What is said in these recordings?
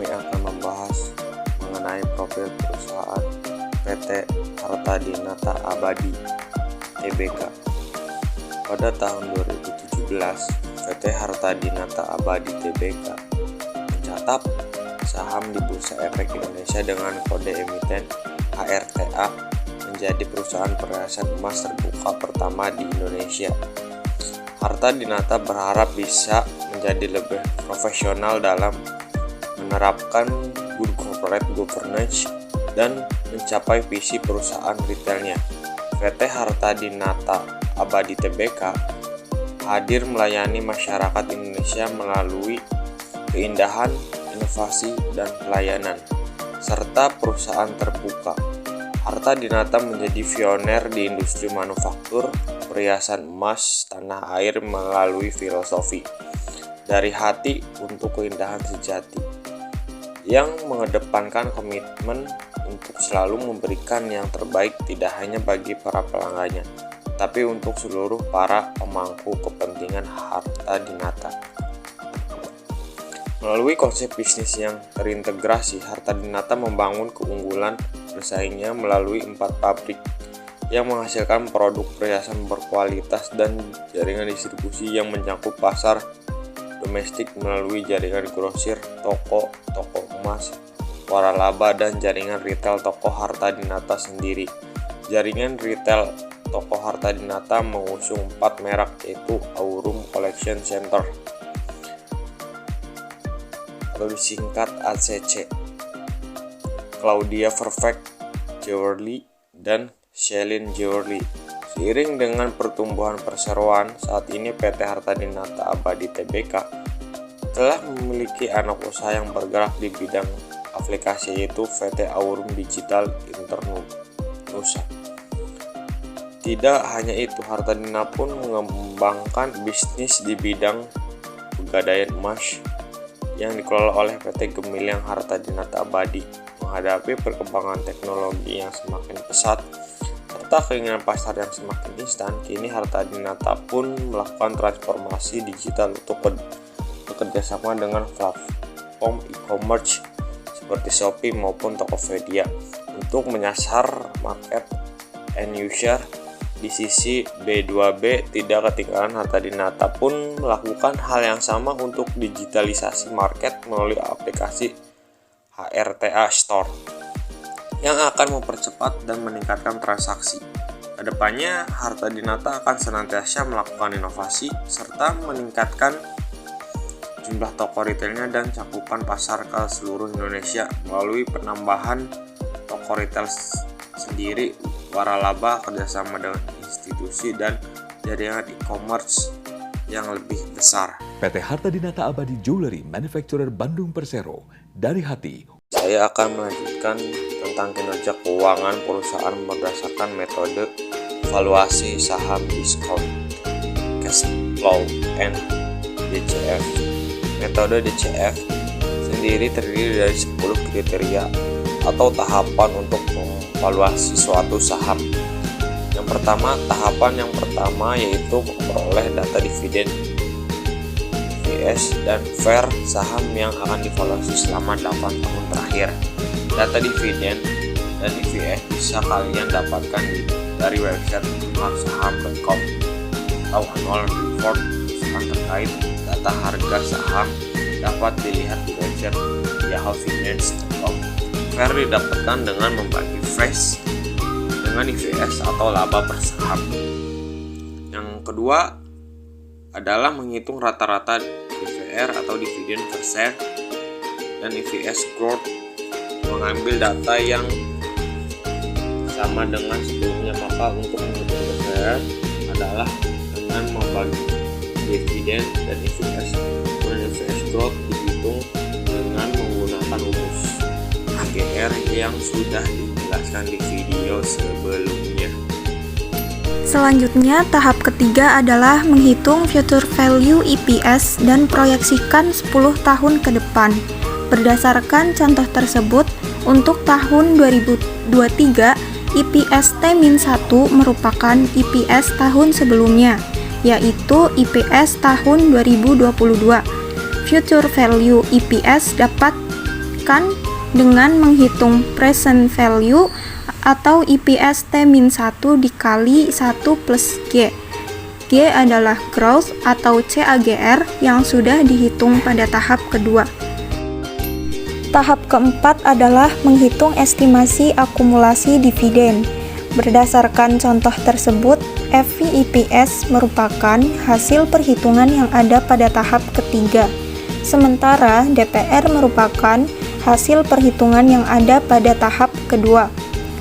kami akan membahas mengenai profil perusahaan PT Harta Dinata Abadi Tbk. Pada tahun 2017, PT Harta Dinata Abadi Tbk mencatat saham di Bursa Efek Indonesia dengan kode emiten HRTA menjadi perusahaan perhiasan emas terbuka pertama di Indonesia. Harta Dinata berharap bisa menjadi lebih profesional dalam menerapkan good corporate governance dan mencapai visi perusahaan retailnya. PT Harta Dinata Abadi Tbk hadir melayani masyarakat Indonesia melalui keindahan, inovasi, dan pelayanan, serta perusahaan terbuka. Harta Dinata menjadi pioner di industri manufaktur perhiasan emas tanah air melalui filosofi dari hati untuk keindahan sejati yang mengedepankan komitmen untuk selalu memberikan yang terbaik tidak hanya bagi para pelanggannya, tapi untuk seluruh para pemangku kepentingan Harta Dinata. Melalui konsep bisnis yang terintegrasi, Harta Dinata membangun keunggulan bersaingnya melalui 4 pabrik yang menghasilkan produk perhiasan berkualitas dan jaringan distribusi yang mencakup pasar domestik melalui jaringan grosir, toko emas, waralaba, dan jaringan retail toko Harta Dinata sendiri. Jaringan retail toko Harta Dinata mengusung 4 merek, yaitu Aurum Collection Center atau disingkat ACC, Claudia Perfect Jewelry, dan Celine Jewelry. Seiring dengan pertumbuhan perseroan, saat ini PT Harta Dinata Abadi Tbk telah memiliki anak usaha yang bergerak di bidang aplikasi, yaitu PT Aurum Digital Internusa. Tidak hanya itu, Harta Dinata pun mengembangkan bisnis di bidang pegadaian emas yang dikelola oleh PT Gemilang Harta Dinata Abadi. Menghadapi perkembangan teknologi yang semakin pesat serta keinginan pasar yang semakin instan, kini Harta Dinata pun melakukan transformasi digital untuk bekerjasama dengan platform e-commerce seperti Shopee maupun Tokopedia untuk menyasar market end user. Di sisi B2B, tidak ketinggalan, Harta Dinata pun melakukan hal yang sama untuk digitalisasi market melalui aplikasi HRTA Store yang akan mempercepat dan meningkatkan transaksi. Kedepannya, Harta Dinata akan senantiasa melakukan inovasi serta meningkatkan jumlah toko retailnya dan cakupan pasar ke seluruh Indonesia melalui penambahan toko retail sendiri, waralaba, kerjasama dengan institusi, dan jaringan e-commerce yang lebih besar. PT Harta Dinata Abadi Jewelry Manufacturer Bandung Persero, dari hati. Saya akan melanjutkan tentang kinerja keuangan perusahaan berdasarkan metode valuasi saham diskon, cash flow, and DCF. Metode DCF sendiri terdiri dari 10 kriteria atau tahapan untuk memvaluasi suatu saham. Tahapan yang pertama yaitu memperoleh data dividen, EPS, dan fair saham yang akan divaluasi selama 8 tahun terakhir. Data dividen dan EPS bisa kalian dapatkan dari website saham.com atau annual report perusahaan terkait. Data harga saham dapat dilihat di website yahoofinance.com. Fair didapatkan dengan membagi fresh dengan EPS atau laba per saham. Yang kedua adalah menghitung rata-rata DPR atau dividen per share dan EPS growth, mengambil data yang sama dengan sebelumnya. Maka untuk menghitung DPR adalah dengan membagi dividen dan EPS, dan EPS growth dihitung dengan menggunakan rumus AGR yang sudah dijelaskan di video sebelumnya. Selanjutnya, tahap ketiga adalah menghitung future value EPS dan proyeksikan 10 tahun ke depan. Berdasarkan contoh tersebut, untuk tahun 2023, EPS T-1 merupakan EPS tahun sebelumnya, yaitu EPS tahun 2022. Future value EPS dapat dijelaskan dengan menghitung present value atau EPS T-1 dikali 1 plus G. G adalah growth atau CAGR yang sudah dihitung pada tahap kedua. Tahap keempat adalah menghitung estimasi akumulasi dividen. Berdasarkan contoh tersebut, FVIPS merupakan hasil perhitungan yang ada pada tahap ketiga, sementara DPR merupakan hasil perhitungan yang ada pada tahap kedua,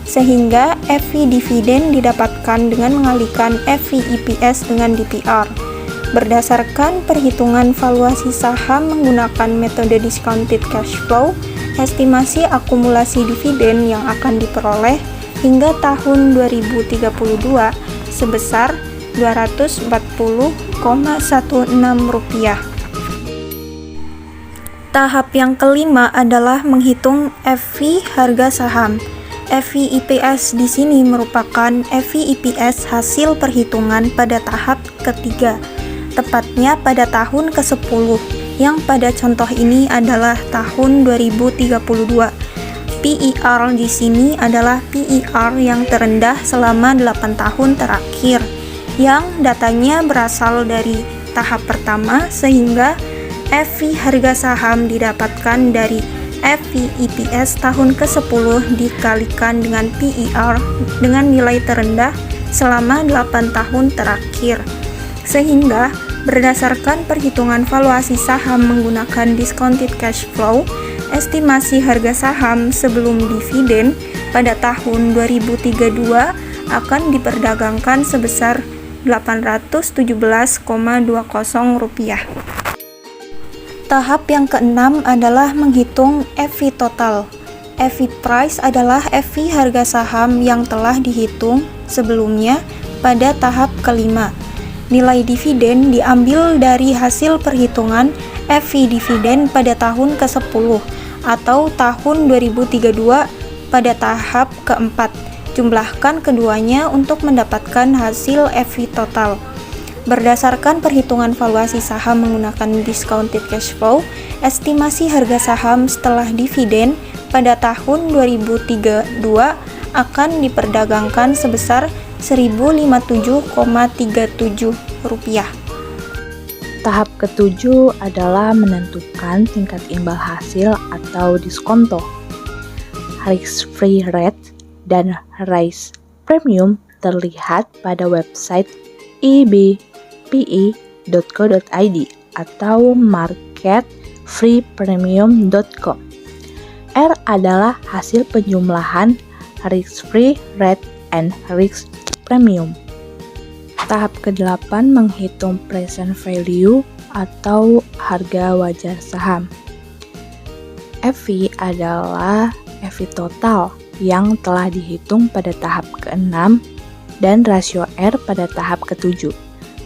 sehingga FV dividen didapatkan dengan mengalihkan FVIPS dengan DPR. Berdasarkan perhitungan valuasi saham menggunakan metode discounted cash flow, estimasi akumulasi dividen yang akan diperoleh hingga tahun 2032 sebesar Rp240,16. Tahap yang kelima adalah menghitung FV harga saham. FVIPS di sini merupakan FVIPS hasil perhitungan pada tahap ketiga, tepatnya pada tahun ke-10, yang pada contoh ini adalah tahun 2032. PER di sini adalah PER yang terendah selama 8 tahun terakhir, yang datanya berasal dari tahap pertama, sehingga FV harga saham didapatkan dari FVIPS tahun ke-10 dikalikan dengan PER dengan nilai terendah selama 8 tahun terakhir. Sehingga berdasarkan perhitungan valuasi saham menggunakan discounted cash flow, estimasi harga saham sebelum dividen pada tahun 2032 akan diperdagangkan sebesar Rp817,20. Tahap yang keenam adalah menghitung FV total. FV price adalah FV harga saham yang telah dihitung sebelumnya pada tahap kelima. Nilai dividen diambil dari hasil perhitungan FV dividen pada tahun ke-10 atau tahun 2032 pada tahap keempat. Jumlahkan keduanya untuk mendapatkan hasil FV total. Berdasarkan perhitungan valuasi saham menggunakan discounted cash flow, estimasi harga saham setelah dividen pada tahun 2032 akan diperdagangkan sebesar Rp1.057,37. Tahap ketujuh adalah menentukan tingkat imbal hasil atau diskonto. Risk-free rate dan risk premium terlihat pada website ibpe.co.id atau marketfreepremium.com. R adalah hasil penjumlahan risk-free rate and risk premium. Tahap ke-8 menghitung present value atau harga wajar saham. FV adalah FV total yang telah dihitung pada tahap ke-6 dan rasio R pada tahap ke-7.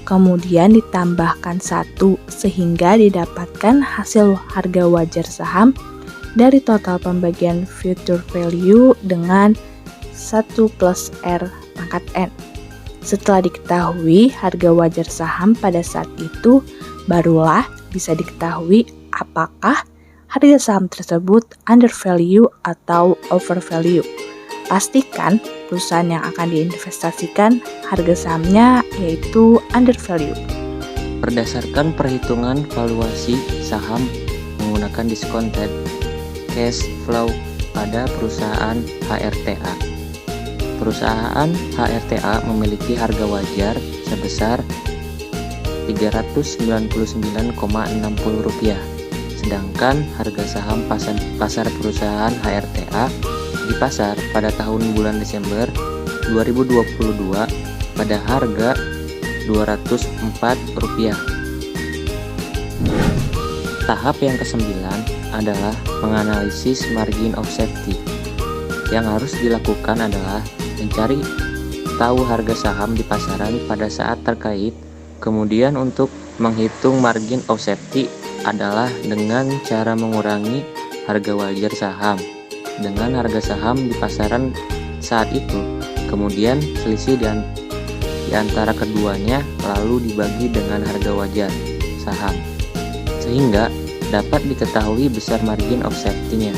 Kemudian ditambahkan 1 sehingga didapatkan hasil harga wajar saham dari total pembagian future value dengan 1 plus R pangkat N. Setelah diketahui harga wajar saham pada saat itu, barulah bisa diketahui apakah harga saham tersebut undervalue atau overvalue. Pastikan perusahaan yang akan diinvestasikan harga sahamnya yaitu undervalue. Berdasarkan perhitungan valuasi saham menggunakan discounted cash flow pada perusahaan HRTA. Perusahaan HRTA memiliki harga wajar sebesar Rp399,60, sedangkan harga saham pasar perusahaan HRTA di pasar pada tahun bulan Desember 2022 pada harga Rp204. Tahap yang ke-9 adalah menganalisis margin of safety. Yang harus dilakukan adalah mencari tahu harga saham di pasaran pada saat terkait. Kemudian untuk menghitung margin of safety adalah dengan cara mengurangi harga wajar saham dengan harga saham di pasaran saat itu, kemudian selisih di antara keduanya lalu dibagi dengan harga wajar saham, sehingga dapat diketahui besar margin of safety-nya.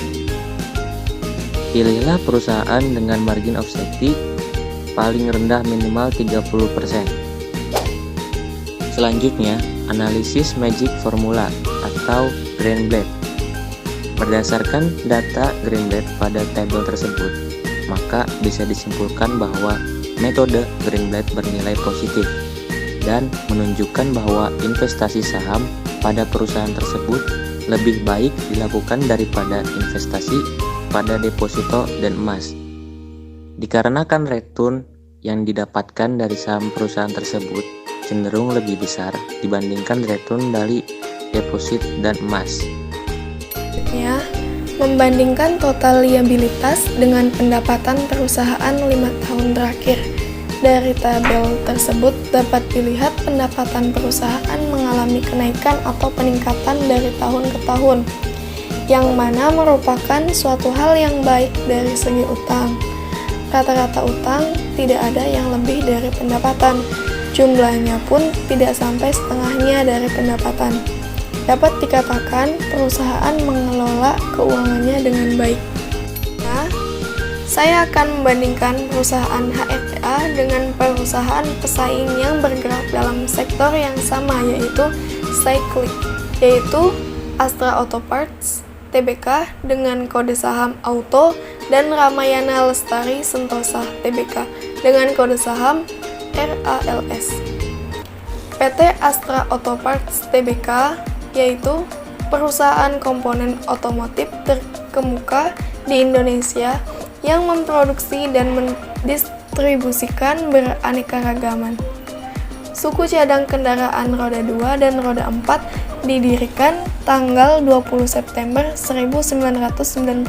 Pilihlah perusahaan dengan margin of safety paling rendah minimal 30%. Selanjutnya, analisis magic formula atau Greenblatt. Berdasarkan data Greenblatt pada tabel tersebut, maka bisa disimpulkan bahwa metode Greenblatt bernilai positif dan menunjukkan bahwa investasi saham pada perusahaan tersebut lebih baik dilakukan daripada investasi pada deposito dan emas. Dikarenakan return yang didapatkan dari saham perusahaan tersebut cenderung lebih besar dibandingkan return dari deposit dan emas. Ya, membandingkan total liabilitas dengan pendapatan perusahaan 5 tahun terakhir. Dari tabel tersebut dapat dilihat pendapatan perusahaan mengalami kenaikan atau peningkatan dari tahun ke tahun, yang mana merupakan suatu hal yang baik dari segi utang. Rata-rata utang tidak ada yang lebih dari pendapatan, jumlahnya pun tidak sampai setengahnya dari pendapatan. Dapat dikatakan perusahaan mengelola keuangannya dengan baik. Nah, saya akan membandingkan perusahaan HFPA dengan perusahaan pesaing yang bergerak dalam sektor yang sama, yaitu Cyclic, yaitu Astra Auto Parts Tbk dengan kode saham AUTO dan Ramayana Lestari Sentosa Tbk dengan kode saham RALS. PT Astra Auto Parts Tbk yaitu perusahaan komponen otomotif terkemuka di Indonesia yang memproduksi dan mendistribusikan beraneka-ragaman. Suku cadang kendaraan roda 2 dan roda 4 didirikan tanggal 20 September 1991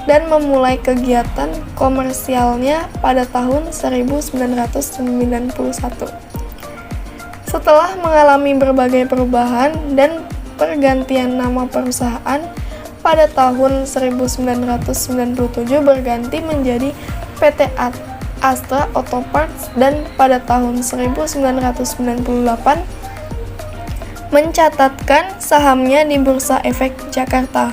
dan memulai kegiatan komersialnya pada tahun 1991. Setelah mengalami berbagai perubahan dan pergantian nama perusahaan, pada tahun 1997 berganti menjadi PT Astra Auto Parts dan pada tahun 1998 mencatatkan sahamnya di Bursa Efek Jakarta.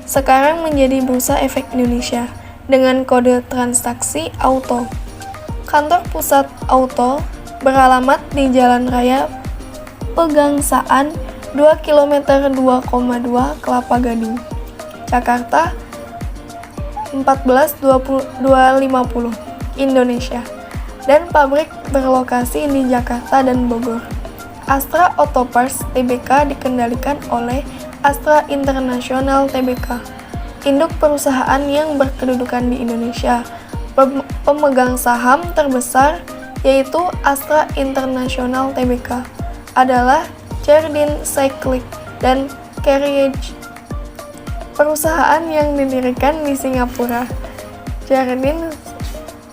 Sekarang menjadi Bursa Efek Indonesia dengan kode transaksi AUTO. Kantor pusat AUTO beralamat di Jalan Raya Pegangsaan 2 km 2,2 Kelapa Gading, Jakarta 14250, Indonesia, dan pabrik berlokasi di Jakarta dan Bogor. Astra Auto Parts Tbk dikendalikan oleh Astra International Tbk, induk perusahaan yang berkedudukan di Indonesia. Pemegang saham terbesar yaitu Astra International Tbk adalah Jardine Cyclic dan Carriage, perusahaan yang didirikan di Singapura. Jardine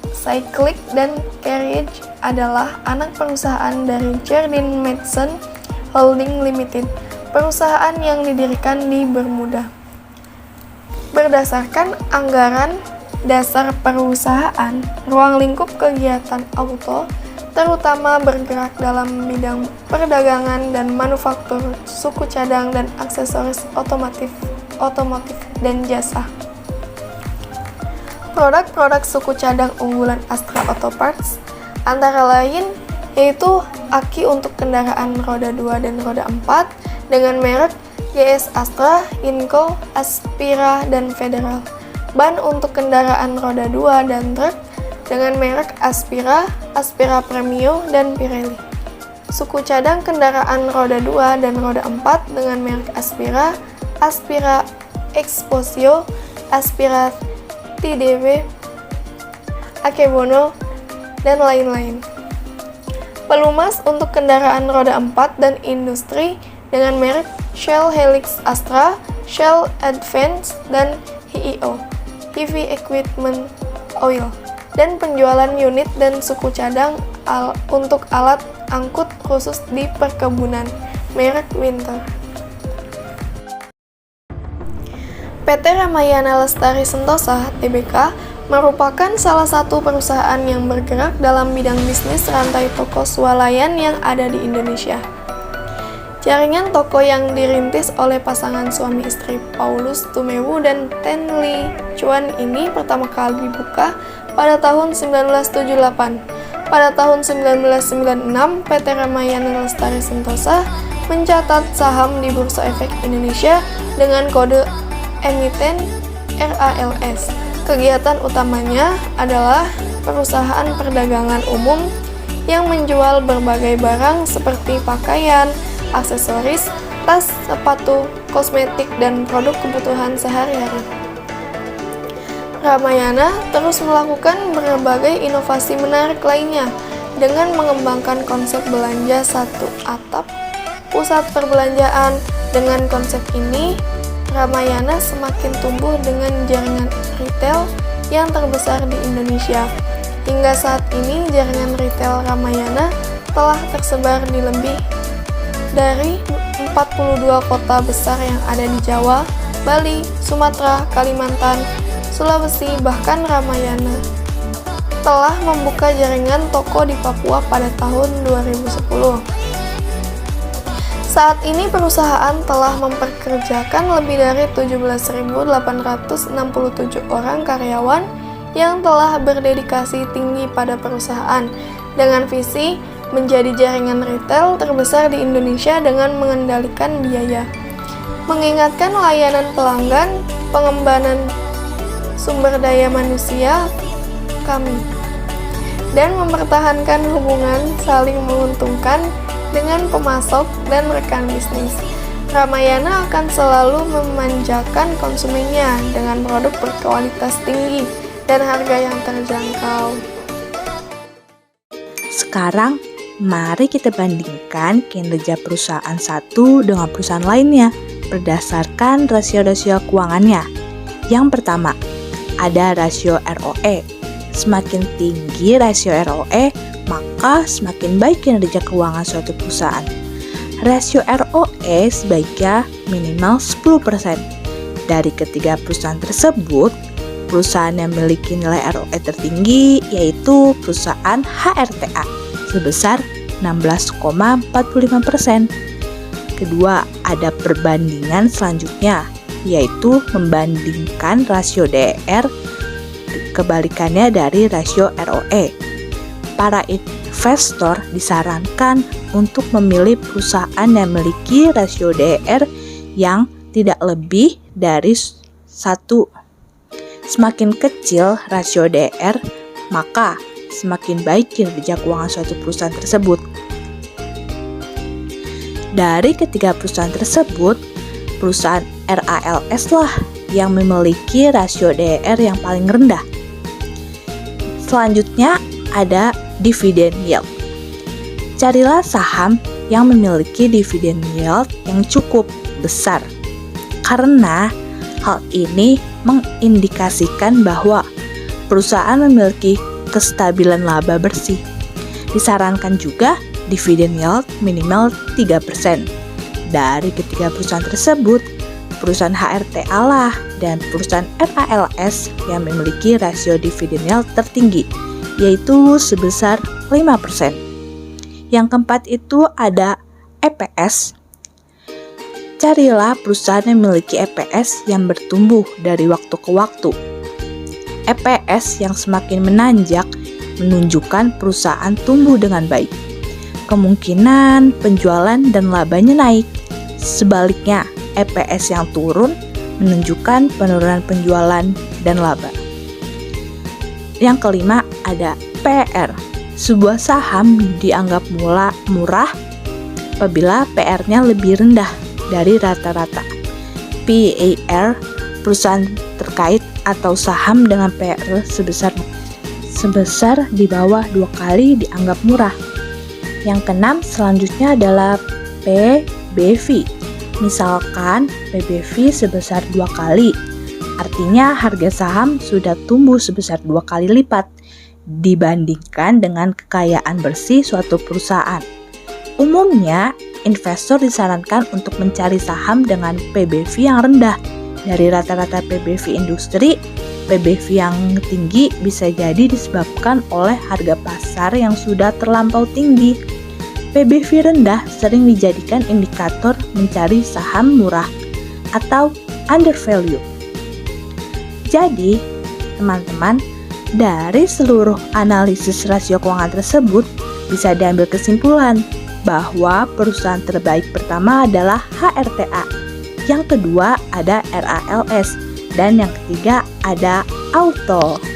Cyclic dan Carriage adalah anak perusahaan dari Jardine Matheson Holding Limited, perusahaan yang didirikan di Bermuda. Berdasarkan anggaran dasar perusahaan, ruang lingkup kegiatan auto terutama bergerak dalam bidang perdagangan dan manufaktur, suku cadang dan aksesoris otomotif dan jasa. Produk-produk suku cadang unggulan Astra Auto Parts antara lain yaitu aki untuk kendaraan roda 2 dan roda 4 dengan merek GS Astra, Inco, Aspira, dan Federal. Ban untuk kendaraan roda 2 dan truk dengan merek Aspira, Aspira Premio, dan Pirelli. Suku cadang kendaraan roda 2 dan roda 4 dengan merek Aspira, Aspira Exposio, Aspira TDW, Akebono, dan lain-lain. Pelumas untuk kendaraan roda 4 dan industri dengan merek Shell Helix Astra, Shell Advance, dan HIO, Heavy Equipment Oil, dan penjualan unit dan suku cadang untuk alat angkut khusus di perkebunan, merek Winter. PT Ramayana Lestari Sentosa Tbk merupakan salah satu perusahaan yang bergerak dalam bidang bisnis rantai toko swalayan yang ada di Indonesia. Jaringan toko yang dirintis oleh pasangan suami istri Paulus Tumewu dan Ten Lee Chuan ini pertama kali dibuka pada tahun 1978. Pada tahun 1996, PT Ramayana Lestari Sentosa mencatat saham di Bursa Efek Indonesia dengan kode emiten RALS. Kegiatan utamanya adalah perusahaan perdagangan umum yang menjual berbagai barang seperti pakaian, aksesoris, tas, sepatu, kosmetik, dan produk kebutuhan sehari-hari. Ramayana terus melakukan berbagai inovasi menarik lainnya dengan mengembangkan konsep belanja satu atap pusat perbelanjaan. Dengan konsep ini, Ramayana semakin tumbuh dengan jaringan retail yang terbesar di Indonesia. Hingga saat ini, jaringan retail Ramayana telah tersebar di lebih dari 42 kota besar yang ada di Jawa, Bali, Sumatera, Kalimantan, Sulawesi, bahkan Ramayana telah membuka jaringan toko di Papua pada tahun 2010. Saat ini perusahaan telah mempekerjakan lebih dari 17.867 orang karyawan yang telah berdedikasi tinggi pada perusahaan dengan visi menjadi jaringan retail terbesar di Indonesia dengan mengendalikan biaya, mengingatkan layanan pelanggan, pengembangan sumber daya manusia kami, dan mempertahankan hubungan saling menguntungkan dengan pemasok dan rekan bisnis. Ramayana akan selalu memanjakan konsumennya dengan produk berkualitas tinggi dan harga yang terjangkau. Sekarang, mari kita bandingkan kinerja perusahaan satu dengan perusahaan lainnya berdasarkan rasio-rasio keuangannya. Yang pertama, ada rasio ROE. Semakin tinggi rasio ROE, maka semakin baik kinerja keuangan suatu perusahaan. Rasio ROE sebaiknya minimal 10%. Dari ketiga perusahaan tersebut, perusahaan yang memiliki nilai ROE tertinggi yaitu perusahaan HRTA sebesar 16,45%. Kedua, ada perbandingan selanjutnya, yaitu membandingkan rasio DR kebalikannya dari rasio ROE. Para investor disarankan untuk memilih perusahaan yang memiliki rasio DR yang tidak lebih dari 1. Semakin kecil rasio DR, maka semakin baik kinerja keuangan suatu perusahaan tersebut. Dari ketiga perusahaan tersebut, perusahaan RALS lah yang memiliki rasio DR yang paling rendah. Selanjutnya ada dividend yield. Carilah saham yang memiliki dividend yield yang cukup besar, karena hal ini mengindikasikan bahwa perusahaan memiliki kestabilan laba bersih. Disarankan juga dividen yield minimal 3%. Dari ketiga perusahaan tersebut, perusahaan HRTA lah dan perusahaan RALS yang memiliki rasio dividen yield tertinggi, yaitu sebesar 5%. Yang keempat itu ada EPS. Carilah perusahaan yang memiliki EPS yang bertumbuh dari waktu ke waktu. EPS yang semakin menanjak menunjukkan perusahaan tumbuh dengan baik. Kemungkinan penjualan dan labanya naik. Sebaliknya, EPS yang turun menunjukkan penurunan penjualan dan laba. Yang kelima ada PR. Sebuah saham dianggap murah apabila PR-nya lebih rendah dari rata-rata. PER perusahaan terkait atau saham dengan PR sebesar di bawah 2 kali dianggap murah. Yang keenam selanjutnya adalah PBV. Misalkan PBV sebesar 2 kali, artinya harga saham sudah tumbuh sebesar 2 kali lipat dibandingkan dengan kekayaan bersih suatu perusahaan. Umumnya, investor disarankan untuk mencari saham dengan PBV yang rendah. Dari rata-rata PBV industri, PBV yang tinggi bisa jadi disebabkan oleh harga pasar yang sudah terlampau tinggi. PBV rendah sering dijadikan indikator mencari saham murah atau undervalue. Jadi, teman-teman, dari seluruh analisis rasio keuangan tersebut bisa diambil kesimpulan bahwa perusahaan terbaik pertama adalah HRTA, yang kedua ada RALS, dan yang ketiga ada Auto.